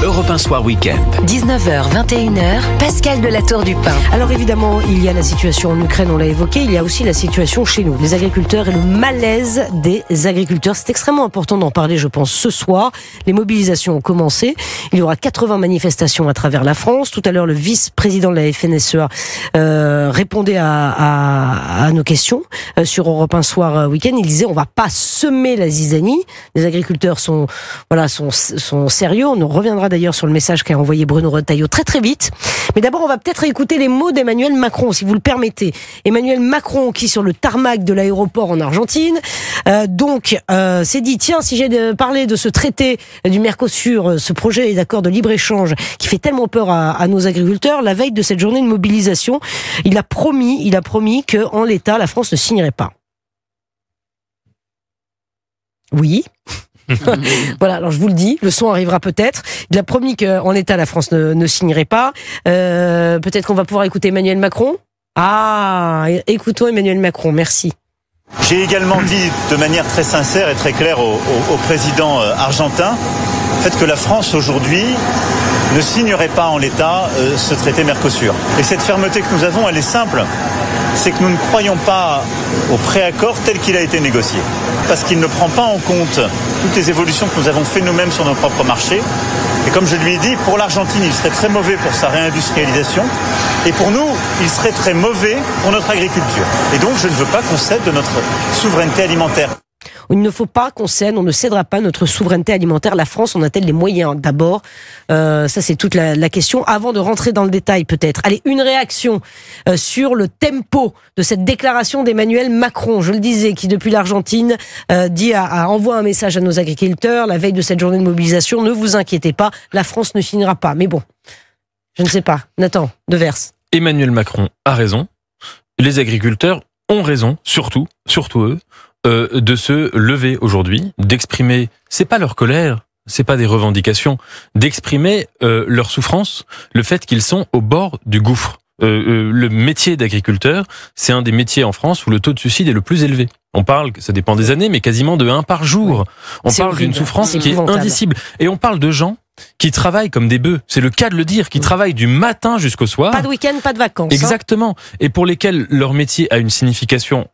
Europe 1 Soir Week-end. 19h, 21h, Pascal de la Tour du Pin. Alors évidemment, il y a la situation en Ukraine, on l'a évoqué, il y a aussi la situation chez nous, les agriculteurs et le malaise des agriculteurs. C'est extrêmement important d'en parler, je pense, ce soir. Les mobilisations ont commencé. Il y aura 80 manifestations à travers la France. Tout à l'heure, le vice-président de la FNSEA répondait à nos questions sur Europe 1 Soir Week-end. Il disait, on va pas semer la zizanie. Les agriculteurs sont sérieux. On reviendra d'ailleurs sur le message qu'a envoyé Bruno Retailleau très très vite. Mais d'abord, on va peut-être écouter les mots d'Emmanuel Macron, si vous le permettez. Emmanuel Macron, qui sur le tarmac de l'aéroport en Argentine, s'est dit, tiens, si j'ai parlé de ce traité du Mercosur, ce projet d'accord de libre-échange qui fait tellement peur à nos agriculteurs, la veille de cette journée de mobilisation, il a promis qu'en l'état, la France ne signerait pas. Oui. Voilà, alors je vous le dis, le son arrivera peut-être. Il a promis qu'en l'état, la France ne signerait pas. Peut-être qu'on va pouvoir écouter Emmanuel Macron. Ah, écoutons Emmanuel Macron, merci. J'ai également dit de manière très sincère et très claire au président argentin, le fait que la France aujourd'hui ne signerait pas en l'état ce traité Mercosur. Et cette fermeté que nous avons, elle est simple. C'est que nous ne croyons pas au préaccord tel qu'il a été négocié. Parce qu'il ne prend pas en compte toutes les évolutions que nous avons fait nous-mêmes sur nos propres marchés. Et comme je lui ai dit, pour l'Argentine, il serait très mauvais pour sa réindustrialisation. Et pour nous, il serait très mauvais pour notre agriculture. Et donc, je ne veux pas qu'on cède de notre souveraineté alimentaire. Il ne faut pas qu'on cède, on ne cédera pas notre souveraineté alimentaire. La France en a-t-elle les moyens d'abord? Ça, c'est toute la question. Avant de rentrer dans le détail, peut-être. Allez, une réaction sur le tempo de cette déclaration d'Emmanuel Macron. Je le disais, qui depuis l'Argentine envoie un message à nos agriculteurs. La veille de cette journée de mobilisation, ne vous inquiétez pas, la France ne signera pas. Mais bon, je ne sais pas. Nathan Devers. Emmanuel Macron a raison. Les agriculteurs ont raison, surtout eux. De se lever aujourd'hui, d'exprimer, c'est pas leur colère, c'est pas des revendications, d'exprimer leur souffrance, le fait qu'ils sont au bord du gouffre. Le métier d'agriculteur, c'est un des métiers en France où le taux de suicide est le plus élevé. On parle, ça dépend des années, mais quasiment de 1 par jour. On parle d'une souffrance qui est indicible. Et on parle de gens qui travaillent comme des bœufs, c'est le cas de le dire, qui travaillent du matin jusqu'au soir. Pas de week-end, pas de vacances. Exactement. Et pour lesquels leur métier a une signification.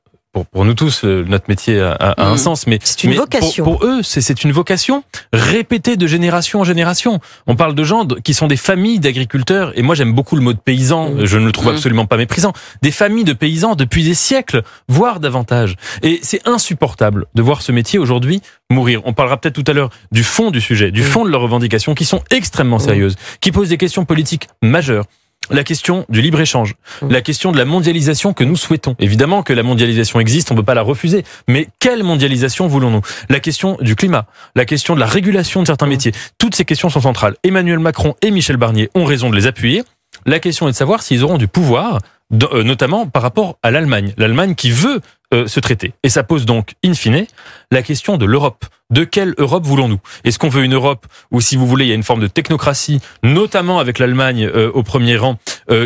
Pour nous tous, notre métier a un sens, mais c'est une vocation. Pour eux, c'est une vocation répétée de génération en génération. On parle de gens qui sont des familles d'agriculteurs, et moi j'aime beaucoup le mot de paysan, je ne le trouve absolument pas méprisant. Des familles de paysans depuis des siècles, voire davantage. Et c'est insupportable de voir ce métier aujourd'hui mourir. On parlera peut-être tout à l'heure du fond du sujet, du fond de leurs revendications, qui sont extrêmement sérieuses, qui posent des questions politiques majeures. La question du libre-échange, la question de la mondialisation que nous souhaitons. Évidemment que la mondialisation existe, on ne peut pas la refuser. Mais quelle mondialisation voulons-nous? La question du climat, la question de la régulation de certains métiers. Toutes ces questions sont centrales. Emmanuel Macron et Michel Barnier ont raison de les appuyer. La question est de savoir s'ils auront du pouvoir, notamment par rapport à l'Allemagne. L'Allemagne qui veut ce traité. Et ça pose donc, in fine, la question de l'Europe. De quelle Europe voulons-nous? Est-ce qu'on veut une Europe où, si vous voulez, il y a une forme de technocratie, notamment avec l'Allemagne au premier rang,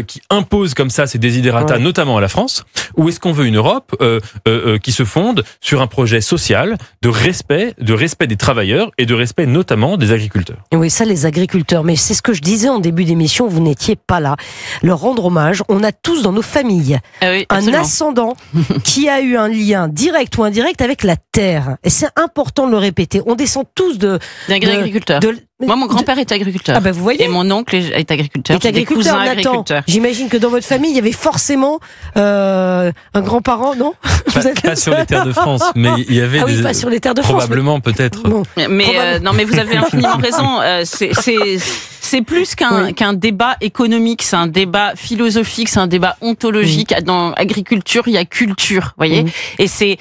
qui impose comme ça ses desiderata, notamment à la France? Ou est-ce qu'on veut une Europe qui se fonde sur un projet social de respect des travailleurs et de respect notamment des agriculteurs? Oui, ça, les agriculteurs. Mais c'est ce que je disais en début d'émission, vous n'étiez pas là. Leur rendre hommage, on a tous dans nos familles un ascendant qui a eu un lien direct ou indirect avec la terre. Et c'est important de le répéter. On descend tous d'agriculteurs. Moi, mon grand-père était agriculteur. Ah ben vous voyez. Et mon oncle est agriculteur. J'ai des cousins agriculteurs. J'imagine que dans votre famille, il y avait forcément un grand-parent, non? Pas sur les terres de France, mais il y avait pas sur les terres de France. Probablement, peut-être. Bon. Non, mais vous avez infiniment raison. C'est plus qu'un débat économique, c'est un débat philosophique, c'est un débat ontologique. Dans agriculture, il y a culture, voyez. Et c'est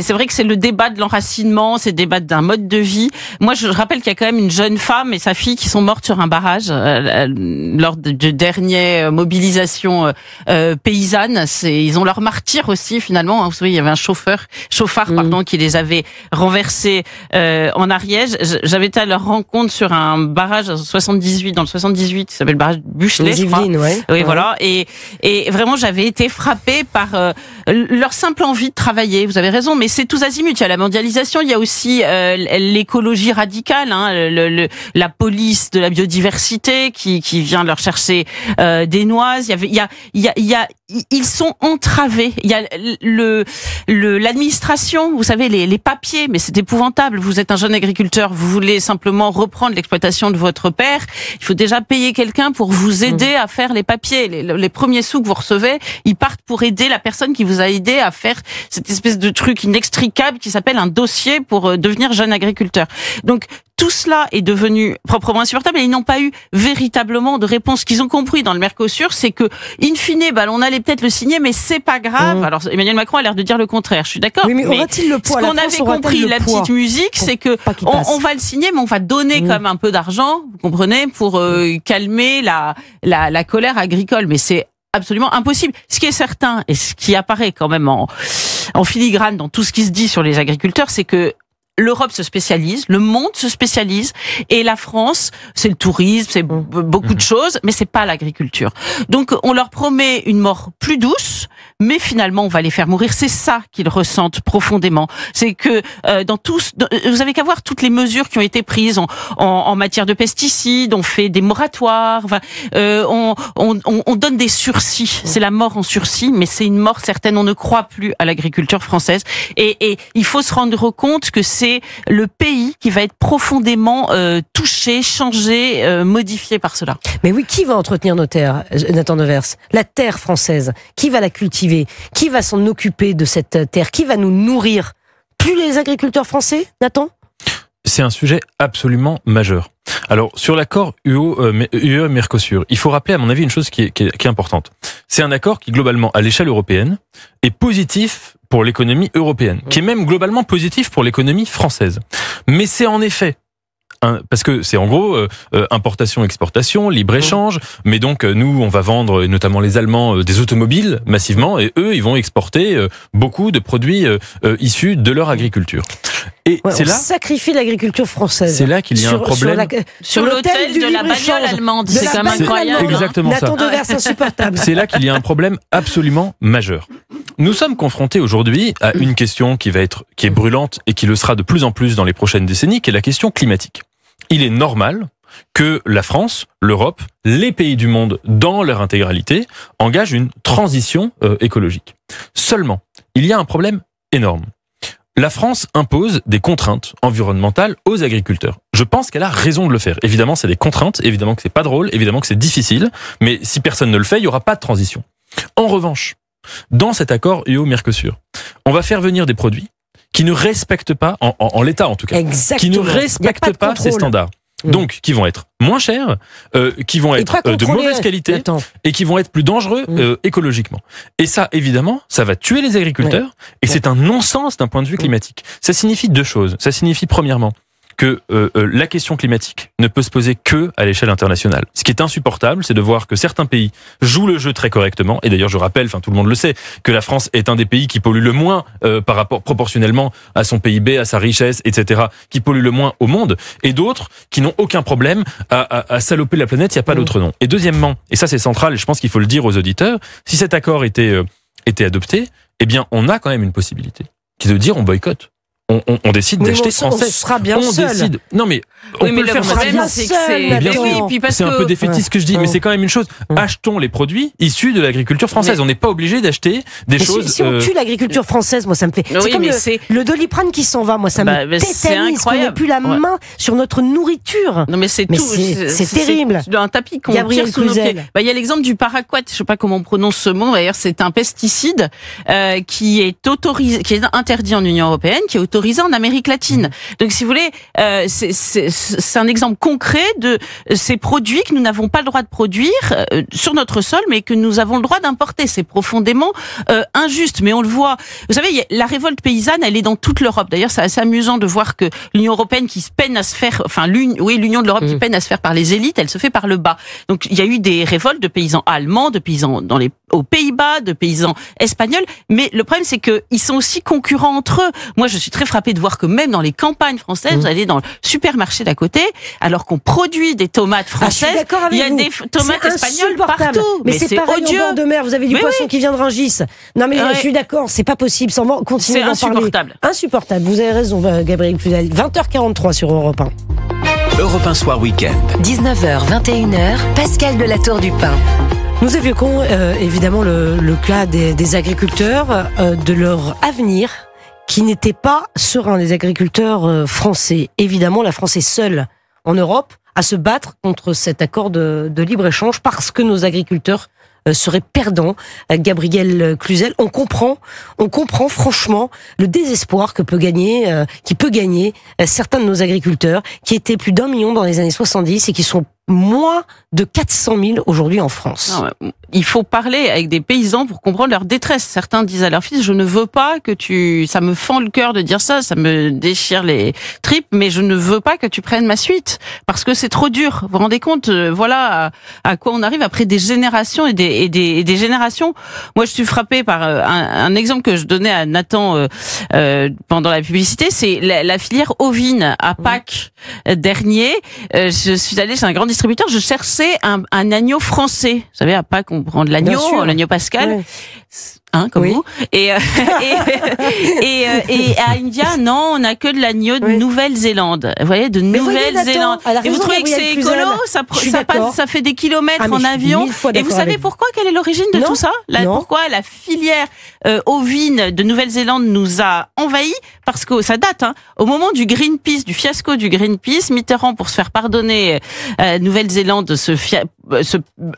vrai que c'est le débat de l'enracinement, c'est le débat d'un mode de vie. Moi, je rappelle qu'il y a quand même une jeune femme et sa fille qui sont mortes sur un barrage lors de dernière mobilisation paysanne. Ils ont leur martyr aussi finalement. Vous savez, il y avait un chauffard qui les avait renversés en Ariège. J'avais été à leur rencontre sur un barrage en 78 78, dans le 78, qui s'appelle le barrage Buchelet, je crois. Yvelines, ouais. Oui, Ouais. voilà. Et vraiment, j'avais été frappée par leur simple envie de travailler. Vous avez raison, mais c'est tous azimuts. Il y a la mondialisation, il y a aussi l'écologie radicale, la police de la biodiversité qui vient leur chercher des noises. Ils sont entravés. Il y a l'administration, vous savez, les papiers, mais c'est épouvantable. Vous êtes un jeune agriculteur, vous voulez simplement reprendre l'exploitation de votre père. Il faut déjà payer quelqu'un pour vous aider à faire les papiers. Les premiers sous que vous recevez, ils partent pour aider la personne qui vous a aidé à faire cette espèce de truc inextricable qui s'appelle un dossier pour devenir jeune agriculteur. Donc, tout cela est devenu proprement insupportable et ils n'ont pas eu véritablement de réponse. Ce qu'ils ont compris dans le Mercosur, c'est que, in fine, on allait peut-être le signer, mais c'est pas grave. Alors, Emmanuel Macron a l'air de dire le contraire. Je suis d'accord. Oui, mais aura-t-il le poids? Ce qu'on avait compris, la petite musique, c'est que on va le signer, mais on va donner quand même un peu d'argent, vous comprenez, pour calmer la colère agricole. Mais c'est absolument impossible. Ce qui est certain, et ce qui apparaît quand même en filigrane dans tout ce qui se dit sur les agriculteurs, c'est que l'Europe se spécialise, le monde se spécialise, et la France, c'est le tourisme, c'est beaucoup de choses, mais c'est pas l'agriculture. Donc, on leur promet une mort plus douce, mais finalement, on va les faire mourir. C'est ça qu'ils ressentent profondément. C'est que vous avez qu'à voir toutes les mesures qui ont été prises en matière de pesticides. On fait des moratoires. Enfin, on donne des sursis. C'est la mort en sursis, mais c'est une mort certaine. On ne croit plus à l'agriculture française. Et il faut se rendre compte que c'est le pays qui va être profondément touché, changé, modifié par cela. Mais oui, qui va entretenir nos terres, Nathan Devers? La terre française, qui va la cultiver? Qui va s'en occuper de cette terre? Qui va nous nourrir? Plus les agriculteurs français, Nathan? C'est un sujet absolument majeur. Alors, sur l'accord UE-Mercosur, il faut rappeler, à mon avis, une chose qui est importante. C'est un accord qui, globalement, à l'échelle européenne, est positif pour l'économie européenne, qui est même globalement positif pour l'économie française. Mais c'est en effet, parce que c'est en gros importation-exportation, libre-échange, mais donc nous, on va vendre, notamment les Allemands, des automobiles massivement, et eux, ils vont exporter beaucoup de produits issus de leur agriculture. Et c'est on là sacrifie l'agriculture française. C'est là qu'il y a un problème. Sur l'autel de la bagnole allemande, c'est quand même incroyable. Exactement ça. Nathan Devers, insupportable. C'est là qu'il y a un problème absolument majeur. Nous sommes confrontés aujourd'hui à une question qui est brûlante et qui le sera de plus en plus dans les prochaines décennies, qui est la question climatique. Il est normal que la France, l'Europe, les pays du monde, dans leur intégralité, engagent une transition écologique. Seulement, il y a un problème énorme. La France impose des contraintes environnementales aux agriculteurs. Je pense qu'elle a raison de le faire. Évidemment, c'est des contraintes, évidemment que c'est pas drôle, évidemment que c'est difficile, mais si personne ne le fait, il y aura pas de transition. En revanche, dans cet accord UE-Mercosur, on va faire venir des produits qui ne respectent pas, en l'état en tout cas, qui ne respectent pas ces standards. Donc, qui vont être moins chers, qui vont être de mauvaise qualité et qui vont être plus dangereux écologiquement. Et ça, évidemment, ça va tuer les agriculteurs et c'est un non-sens d'un point de vue climatique. Ça signifie deux choses. Ça signifie, premièrement, que la question climatique ne peut se poser que à l'échelle internationale. Ce qui est insupportable, c'est de voir que certains pays jouent le jeu très correctement. Et d'ailleurs, je rappelle, tout le monde le sait, que la France est un des pays qui pollue le moins par rapport proportionnellement à son PIB, à sa richesse, etc., qui pollue le moins au monde, et d'autres qui n'ont aucun problème à saloper la planète. Il n'y a pas d'autre nom. Et deuxièmement, et ça c'est central, et je pense qu'il faut le dire aux auditeurs, si cet accord était adopté, eh bien, on a quand même une possibilité, qui est de dire on boycotte. On décide d'acheter français. On sera bien seul. Décide. Non mais on peut le faire. C'est un peu défaitiste ce que je dis, mais c'est quand même une chose. Achetons les produits issus de l'agriculture française. On n'est pas obligé d'acheter des choses. Si on tue l'agriculture française, moi ça me fait. C'est comme le Doliprane qui s'en va. Moi ça me tétanise. On n'a plus la main sur notre nourriture. Non mais c'est tout. C'est terrible. Un tapis qu'on tire sous nos pieds. Il y a l'exemple du paraquat. Je sais pas comment on prononce ce mot. D'ailleurs, c'est un pesticide qui est autorisé, qui est interdit en Union européenne, qui est autorisé en Amérique latine. Donc, si vous voulez, c'est un exemple concret de ces produits que nous n'avons pas le droit de produire sur notre sol, mais que nous avons le droit d'importer. C'est profondément injuste, mais on le voit. Vous savez, la révolte paysanne, elle est dans toute l'Europe. D'ailleurs, c'est assez amusant de voir que l'Union européenne qui peine à se faire, l'Union de l'Europe qui peine à se faire par les élites, elle se fait par le bas. Donc, il y a eu des révoltes de paysans allemands, de paysans aux Pays-Bas, de paysans espagnols, mais le problème, c'est que ils sont aussi concurrents entre eux. Moi, je suis très très frappée de voir que même dans les campagnes françaises, vous allez dans le supermarché d'à côté, alors qu'on produit des tomates françaises, il y a des tomates espagnoles partout. Mais c'est pareil en bord de mer. Vous avez du poisson qui vient de Rungis. Non mais je suis d'accord, c'est pas possible. Sans continuer d'en parler. C'est insupportable. Insupportable. Vous avez raison, Gabriel Cluzel. 20h43 sur Europe 1. Europe 1 Soir Week-end. 19h, 21h, Pascal de la Tour du Pin. Nous évoquons évidemment le cas des agriculteurs, de leur avenir qui n'était pas serein. Les agriculteurs français. Évidemment, la France est seule en Europe à se battre contre cet accord de libre-échange parce que nos agriculteurs seraient perdants. Gabriel Cluzel, on comprend franchement le désespoir qui peut gagner certains de nos agriculteurs qui étaient plus d'1 million dans les années 70 et qui sont moins de 400 000 aujourd'hui en France. Non, il faut parler avec des paysans pour comprendre leur détresse. Certains disent à leur fils, je ne veux pas que ça me fend le cœur de dire ça me déchire les tripes, mais je ne veux pas que tu prennes ma suite, parce que c'est trop dur. Vous vous rendez compte, voilà à quoi on arrive après des générations et des générations. Moi, je suis frappée par un exemple que je donnais à Nathan pendant la publicité, c'est la filière ovine à Pâques dernier. Je suis allée chez un grand distributeur, je cherchais un agneau français. Vous savez, à Pâques, on prend de l'agneau Pascal. Ouais. Comme vous. Et à India, non, on n'a que de l'agneau de Nouvelle-Zélande. Vous voyez, de Nouvelle-Zélande. Et vous trouvez que c'est écolo? Ça fait des kilomètres en avion. Et vous savez pourquoi? Quelle est l'origine de tout ça? Pourquoi la filière ovine de Nouvelle-Zélande nous a envahis? Parce que ça date, au moment du fiasco du Greenpeace, Mitterrand, pour se faire pardonner Nouvelle-Zélande ce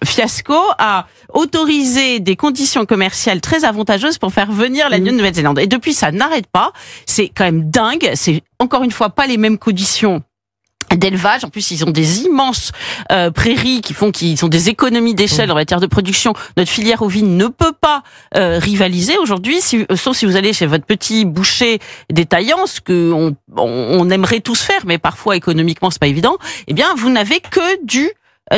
fiasco, a autorisé des conditions commerciales très avantageuses pour faire venir l'agneau de Nouvelle-Zélande. Et depuis, ça n'arrête pas. C'est quand même dingue. C'est encore une fois pas les mêmes conditions d'élevage. En plus, ils ont des immenses prairies qui sont des économies d'échelle en matière de production. Notre filière ovine ne peut pas rivaliser aujourd'hui, sauf si vous allez chez votre petit boucher détaillant, ce que on aimerait tous faire, mais parfois économiquement c'est pas évident. Eh bien, vous n'avez que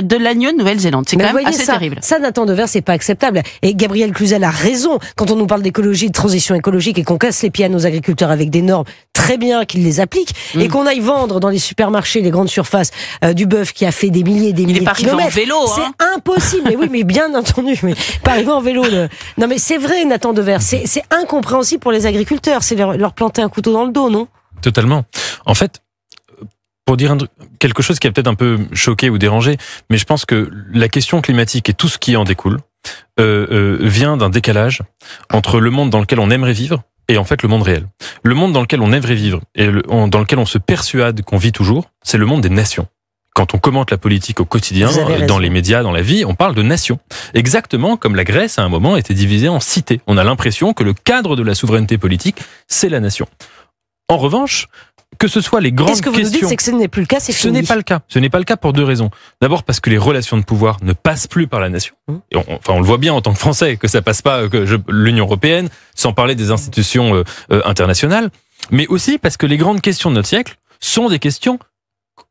de l'agneau de Nouvelle-Zélande. C'est quand même assez terrible. Ça, Nathan Devers, c'est pas acceptable. Et Gabriel Cluzel a raison quand on nous parle d'écologie, de transition écologique et qu'on casse les pieds à nos agriculteurs avec des normes. Très bien qu'ils les appliquent et qu'on aille vendre dans les supermarchés, les grandes surfaces, du bœuf qui a fait des milliers et des milliers de kilomètres. En vélo, c'est impossible. Mais oui, mais bien entendu. Mais pas arriver en vélo. Non, mais c'est vrai, Nathan Devers. C'est incompréhensible pour les agriculteurs. C'est leur planter un couteau dans le dos, non? Totalement. En fait, pour dire quelque chose qui a peut-être un peu choqué ou dérangé, mais je pense que la question climatique et tout ce qui en découle vient d'un décalage entre le monde dans lequel on aimerait vivre et en fait le monde réel. Le monde dans lequel on aimerait vivre et dans lequel on se persuade qu'on vit toujours, c'est le monde des nations. Quand on commente la politique au quotidien, dans les médias, dans la vie, on parle de nations. Exactement comme la Grèce, à un moment, était divisée en cités. On a l'impression que le cadre de la souveraineté politique, c'est la nation. En revanche, que ce soit les grandes questions... Est-ce que vous nous dites, c'est que ce n'est plus le cas, c'est fini? Ce n'est pas le cas. Ce n'est pas le cas pour deux raisons. D'abord parce que les relations de pouvoir ne passent plus par la nation. Et on le voit bien en tant que Français, que ça passe pas, l'Union européenne, sans parler des institutions internationales. Mais aussi parce que les grandes questions de notre siècle sont des questions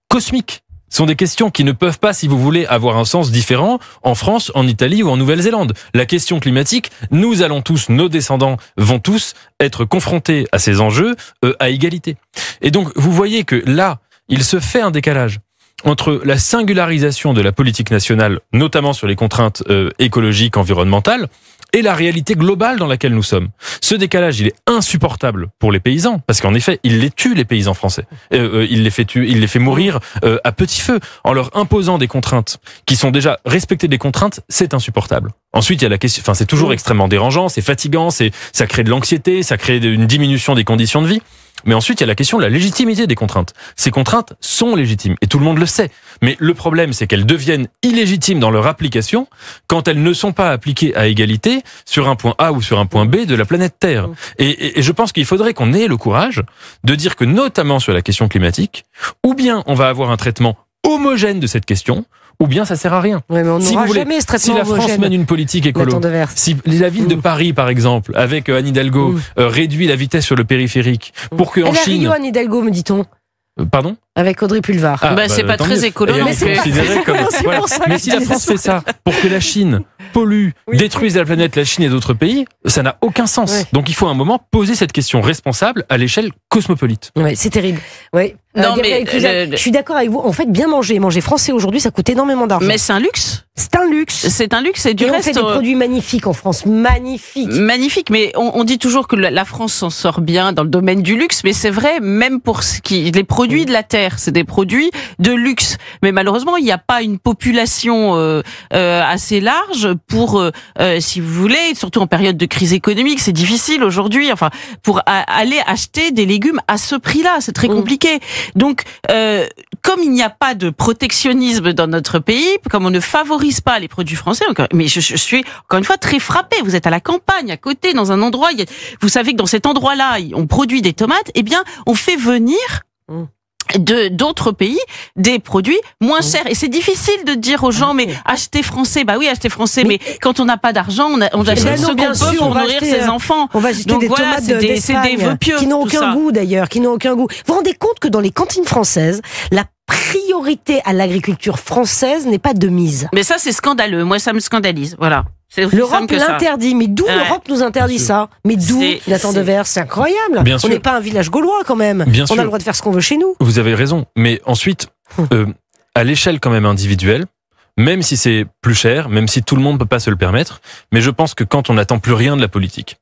cosmiques. Sont des questions qui ne peuvent pas, si vous voulez, avoir un sens différent en France, en Italie ou en Nouvelle-Zélande. La question climatique, nous allons tous, nos descendants vont tous être confrontés à ces enjeux à égalité. Et donc, vous voyez que là, il se fait un décalage entre la singularisation de la politique nationale, notamment sur les contraintes écologiques, environnementales, et la réalité globale dans laquelle nous sommes. Ce décalage, il est insupportable pour les paysans, parce qu'en effet, il les tue, les paysans français. Il les fait mourir à petit feu, en leur imposant des contraintes qui sont déjà respecter des contraintes, c'est insupportable. Ensuite, il y a la question, c'est toujours extrêmement dérangeant, c'est fatigant, ça crée de l'anxiété, ça crée une diminution des conditions de vie. Mais ensuite, il y a la question de la légitimité des contraintes. Ces contraintes sont légitimes, et tout le monde le sait. Mais le problème, c'est qu'elles deviennent illégitimes dans leur application quand elles ne sont pas appliquées à égalité sur un point A ou sur un point B de la planète Terre. Et je pense qu'il faudrait qu'on ait le courage de dire que, notamment sur la question climatique, ou bien on va avoir un traitement homogène de cette question, ou bien ça sert à rien. Ouais, mais on n'aura jamais ce traitement homogène. Si la France mène une politique écolo, si la ville de Paris, par exemple, avec Anne Hidalgo, réduit la vitesse sur le périphérique, pour que en Chine... Elle est à Rio, Anne Hidalgo, me dit-on. Pardon ? Avec Audrey Pulvar. C'est pas très écolo. Mais c'est Mais si la France fait ça, pour que la Chine polluent, détruisent la planète, la Chine et d'autres pays, ça n'a aucun sens. Ouais. Donc il faut à un moment poser cette question responsable à l'échelle cosmopolite. Ouais, c'est terrible. Ouais. Non, mais je suis d'accord avec vous. En fait, bien manger français aujourd'hui, ça coûte énormément d'argent. Mais c'est un luxe. C'est un luxe. C'est un luxe. Et du reste, on fait des produits magnifiques en France, magnifiques. Magnifiques. Mais on dit toujours que la France s'en sort bien dans le domaine du luxe, mais c'est vrai même pour les produits de la terre, c'est des produits de luxe. Mais malheureusement, il n'y a pas une population assez large pour, si vous voulez, surtout en période de crise économique, c'est difficile aujourd'hui. Enfin, pour aller acheter des légumes à ce prix-là, c'est très compliqué. Donc, comme il n'y a pas de protectionnisme dans notre pays, comme on ne favorise pas les produits français, mais je suis encore une fois très frappée. Vous êtes à la campagne, à côté, dans un endroit, vous savez que dans cet endroit-là, on produit des tomates, eh bien, on fait venir d'autres pays des produits moins chers. Et c'est difficile de dire aux gens, mais achetez français. Bah oui, achetez français, mais quand on n'a pas d'argent, on achète ce qu'on peut pour nourrir ses enfants. On va acheter des tomates c'est des vœux pieux. Qui n'ont aucun goût d'ailleurs, qui n'ont aucun goût. Vous vous rendez compte que dans les cantines françaises, la priorité à l'agriculture française n'est pas de mise. Mais ça, c'est scandaleux. Moi, ça me scandalise. Voilà. L'Europe l'interdit, mais d'où l'Europe nous interdit ça? Mais d'où Nathan Devers? C'est incroyable. On n'est pas un village gaulois quand même. On a le droit de faire ce qu'on veut chez nous. Vous avez raison, mais ensuite, à l'échelle quand même individuelle, même si c'est plus cher, même si tout le monde ne peut pas se le permettre, mais je pense que quand on n'attend plus rien de la politique,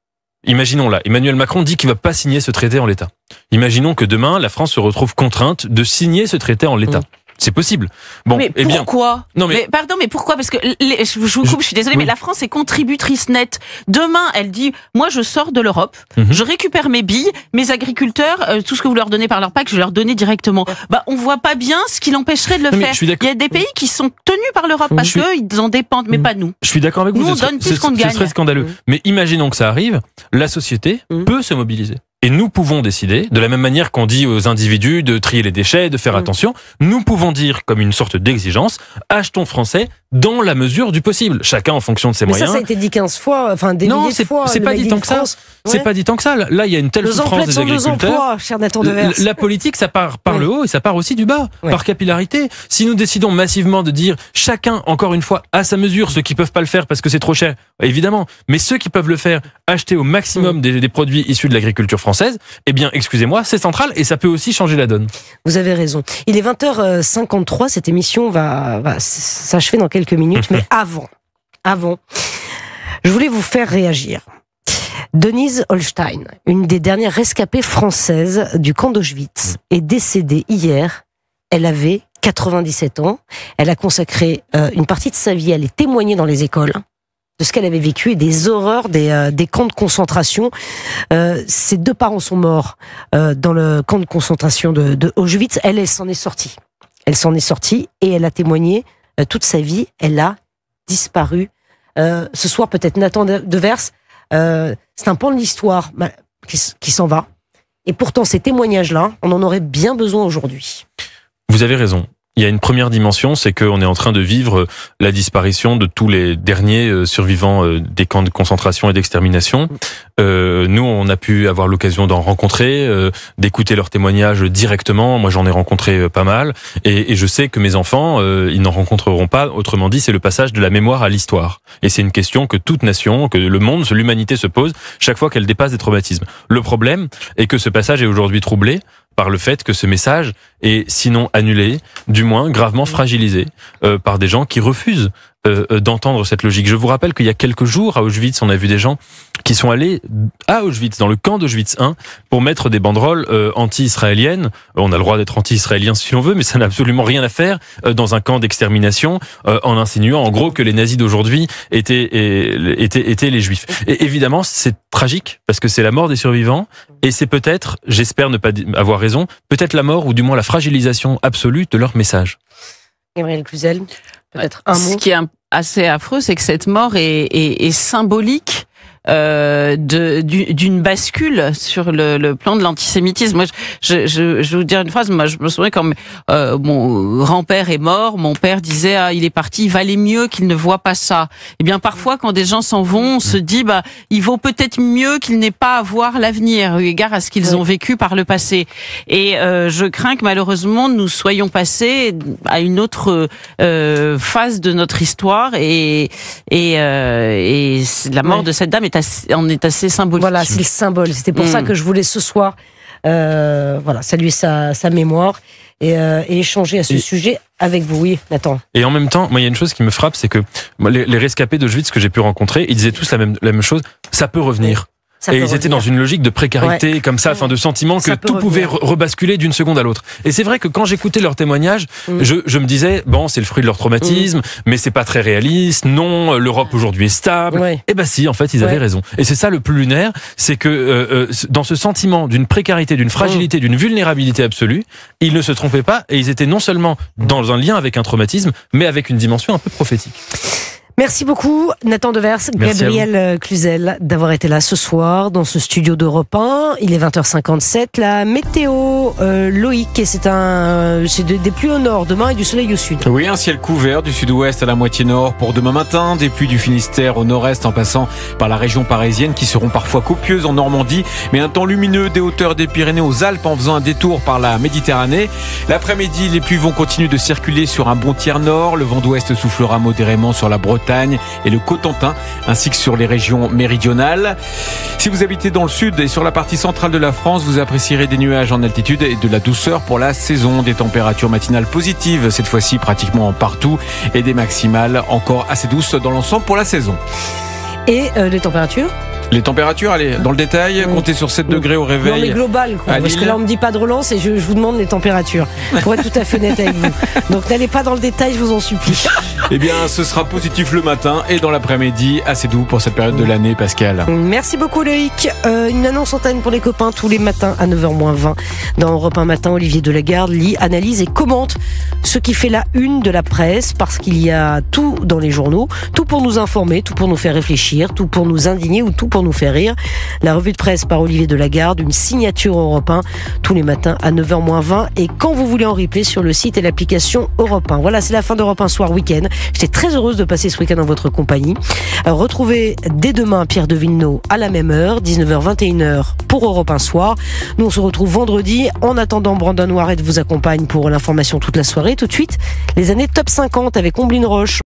imaginons là, Emmanuel Macron dit qu'il ne va pas signer ce traité en l'état. Imaginons que demain, la France se retrouve contrainte de signer ce traité en l'état. C'est possible. Bon, mais pourquoi? Mais pardon, mais pourquoi? Parce que je vous coupe, je suis désolée, mais la France est contributrice nette. Demain, elle dit, moi, je sors de l'Europe, je récupère mes billes, mes agriculteurs, tout ce que vous leur donnez par leur PAC, je vais leur donner directement. Bah, on voit pas bien ce qui l'empêcherait de le faire. Il y a des pays qui sont tenus par l'Europe parce qu'eux, ils en dépendent, mais pas nous. Je suis d'accord avec vous. Nous, on donne plus qu'on gagne. Ce serait scandaleux. Mais imaginons que ça arrive, la société peut se mobiliser. Et nous pouvons décider, de la même manière qu'on dit aux individus de trier les déchets, de faire attention, nous pouvons dire comme une sorte d'exigence, achetons français dans la mesure du possible, chacun en fonction de ses moyens. Ça a été dit 15 fois, enfin des milliers de fois. Non, c'est pas dit tant que ça. C'est pas dit tant que ça. Là, il y a une telle souffrance des agriculteurs. Cher Nathan Devers. La politique, ça part par le haut et ça part aussi du bas, par capillarité. Si nous décidons massivement de dire chacun, encore une fois, à sa mesure, ceux qui peuvent pas le faire parce que c'est trop cher, évidemment, mais ceux qui peuvent le faire, acheter au maximum des produits issus de l'agriculture française, eh bien, excusez-moi, c'est central et ça peut aussi changer la donne. Vous avez raison. Il est 20h53, cette émission va s'achever dans quelques minutes, mais avant, je voulais vous faire réagir. Denise Holstein, une des dernières rescapées françaises du camp d'Auschwitz, est décédée hier. Elle avait 97 ans. Elle a consacré une partie de sa vie à aller témoigner dans les écoles de ce qu'elle avait vécu et des horreurs des camps de concentration. Ses deux parents sont morts dans le camp de concentration de Auschwitz. Elle s'en est sortie. Elle s'en est sortie et elle a témoigné toute sa vie. Elle a disparu. Ce soir, peut-être Nathan Devers, c'est un pan de l'histoire qui s'en va. Et pourtant, ces témoignages-là, on en aurait bien besoin aujourd'hui. Vous avez raison. Il y a une première dimension, c'est qu'on est en train de vivre la disparition de tous les derniers survivants des camps de concentration et d'extermination. Nous, on a pu avoir l'occasion d'en rencontrer, d'écouter leurs témoignages directement. Moi, j'en ai rencontré pas mal. Et je sais que mes enfants, ils n'en rencontreront pas. Autrement dit, c'est le passage de la mémoire à l'histoire. Et c'est une question que toute nation, que le monde, l'humanité se pose chaque fois qu'elle dépasse des traumatismes. Le problème est que ce passage est aujourd'hui troublé par le fait que ce message est sinon annulé, du moins gravement fragilisé par des gens qui refusent d'entendre cette logique. Je vous rappelle qu'il y a quelques jours à Auschwitz, on a vu des gens qui sont allés à Auschwitz, dans le camp d'Auschwitz 1, pour mettre des banderoles anti-israéliennes. On a le droit d'être anti-israélien si l'on veut, mais ça n'a absolument rien à faire dans un camp d'extermination, en insinuant en gros que les nazis d'aujourd'hui étaient les juifs. Et évidemment, c'est tragique, parce que c'est la mort des survivants, et c'est peut-être, j'espère ne pas avoir raison, peut-être la mort ou du moins la fragilisation absolue de leur message. Gabriel Cluzel, peut-être un mot. Ce qui est assez affreux, c'est que cette mort est symbolique d'une bascule sur le plan de l'antisémitisme. Moi, je vais vous dire une phrase. Moi, je me souviens quand mon grand-père est mort, mon père disait il est parti, il valait mieux qu'il ne voit pas ça. Eh bien, parfois, quand des gens s'en vont, on se dit il vaut peut-être mieux qu'ils n'aient pas à voir l'avenir, eu égard à ce qu'ils ont vécu par le passé. Et je crains que malheureusement nous soyons passés à une autre phase de notre histoire et la mort de cette dame est assez symbolique. Voilà, c'est le symbole. C'était pour ça que je voulais ce soir saluer sa mémoire et échanger à ce sujet avec vous. Oui, Nathan. Et en même temps, moi, il y a une chose qui me frappe, c'est que les rescapés d'Auschwitz que j'ai pu rencontrer, ils disaient tous la même chose. Ça peut revenir. Et ils étaient dans une logique de précarité, comme ça, de sentiment que tout pouvait rebasculer d'une seconde à l'autre. Et c'est vrai que quand j'écoutais leurs témoignages, je me disais, bon, c'est le fruit de leur traumatisme, mais c'est pas très réaliste. Non, l'Europe aujourd'hui est stable. Et si, en fait, ils avaient raison. Et c'est ça le plus lunaire, c'est que dans ce sentiment d'une précarité, d'une fragilité, d'une vulnérabilité absolue, ils ne se trompaient pas et ils étaient non seulement dans un lien avec un traumatisme, mais avec une dimension un peu prophétique. Merci beaucoup Nathan Devers, Gabriel Cluzel d'avoir été là ce soir dans ce studio d'Europe 1. Il est 20h57. La météo, Loïc, et c'est des pluies au nord demain et du soleil au sud. Oui, un ciel couvert du sud-ouest à la moitié nord pour demain matin, des pluies du Finistère au nord-est en passant par la région parisienne qui seront parfois copieuses en Normandie, mais un temps lumineux des hauteurs des Pyrénées aux Alpes en faisant un détour par la Méditerranée. L'après-midi, les pluies vont continuer de circuler sur un bon tiers nord. Le vent d'ouest soufflera modérément sur la Bretagne et le Cotentin, ainsi que sur les régions méridionales. Si vous habitez dans le sud et sur la partie centrale de la France, vous apprécierez des nuages en altitude et de la douceur pour la saison. Des températures matinales positives, cette fois-ci pratiquement partout, et des maximales encore assez douces dans l'ensemble pour la saison. Et les températures ? Les températures, allez, dans le détail, comptez sur 7 degrés au réveil. Non, mais global, quoi. Parce que là, on me dit pas de relance et je vous demande les températures. Pour être tout à fait honnête avec vous. Donc, n'allez pas dans le détail, je vous en supplie. Eh bien, ce sera positif le matin et dans l'après-midi, assez doux pour cette période de l'année, Pascal. Merci beaucoup, Loïc. Une annonce antenne pour les copains tous les matins à 9h-20. Dans Europe 1 Matin, Olivier Delagarde lit, analyse et commente ce qui fait la une de la presse, parce qu'il y a tout dans les journaux, tout pour nous informer, tout pour nous faire réfléchir, tout pour nous indigner ou tout pour nous faire rire. La revue de presse par Olivier Delagarde, une signature Europe 1 tous les matins à 9h-20 et quand vous voulez en replay sur le site et l'application Europe 1. Voilà, c'est la fin d'Europe 1 Soir Week-end. J'étais très heureuse de passer ce week-end en votre compagnie. Alors, retrouvez dès demain Pierre de Villeneuve à la même heure, 19h-21h pour Europe 1 Soir. Nous, on se retrouve vendredi. En attendant, Brandon Noiret vous accompagne pour l'information toute la soirée. Tout de suite, les années top 50 avec Omblin Roche.